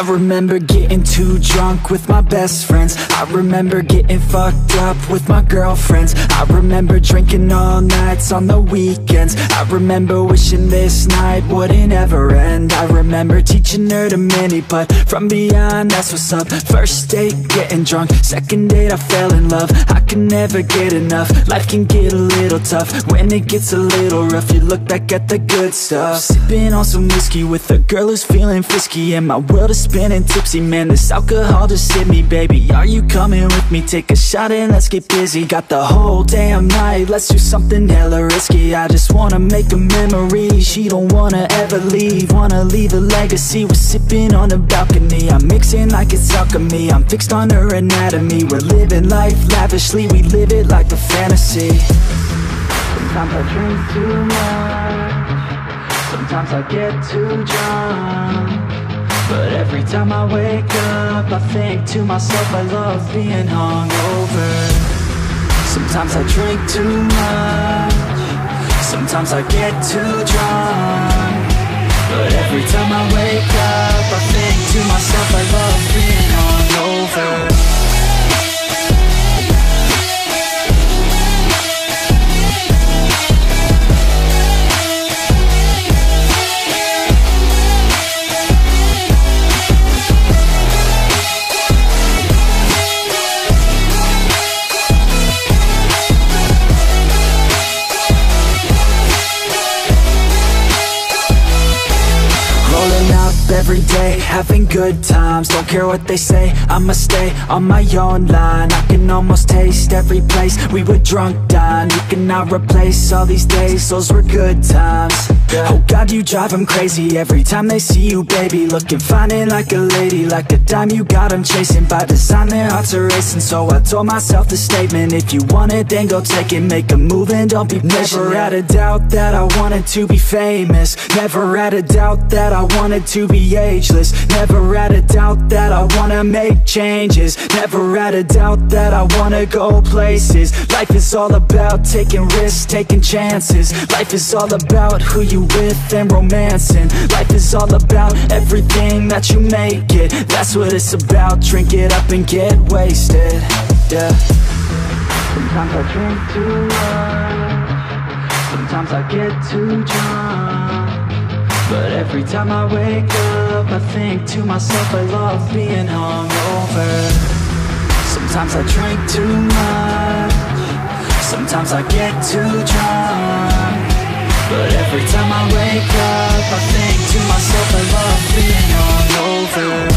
remember getting too drunk with my best friends. I remember getting fucked up with my girlfriends. I remember drinking all nights on the weekends. I remember wishing this night wouldn't ever end. I remember teaching her to mini putt from beyond, that's what's up. First date, getting drunk. Second date, I fell in love. I can never get enough. Life can get a little tough when it gets a little rough. You look back at the good stuff. Sipping on some whiskey with a girl who's feeling frisky, and my world is spinning tipsy. Man, this alcohol just hit me, baby. Are you coming with me? Take a shot and let's get busy. Got the whole damn night, let's do something hella risky. I just wanna make a memory. She don't wanna ever leave, wanna leave a legacy. We're sipping on the balcony, I'm mixing like it's alchemy. I'm fixed on her anatomy. We're living life lavishly, we live it like a fantasy. Sometimes I drink too much, sometimes I get too drunk, but every time I wake up I think to myself I love being hungover. Sometimes I drink too much, sometimes I get too drunk, but every time I wake up I think to myself I love being hungover. Every day, having good times, don't care what they say, I'ma stay on my own line. I can almost taste every place we were drunk down. You cannot replace all these days, those were good times. Oh God, you drive them crazy every time they see you, baby. Looking fine and like a lady, like a dime you got them chasing. By design their hearts are racing, so I told myself the statement: if you want it, then go take it, make a move and don't be patient. Never had a doubt that I wanted to be famous. Never had a doubt that I wanted to be ageless. Never had a doubt that I wanna make changes. Never had a doubt that I wanna go places. Life is all about taking risks, taking chances. Life is all about who you with and romancing. Life is all about everything that you make it. That's what it's about. Drink it up and get wasted. Yeah. Sometimes I drink too much, sometimes I get too drunk, but every time I wake up I think to myself I love being hungover. Sometimes I drink too much, sometimes I get too drunk, but every time I wake up I think to myself I love being hungover.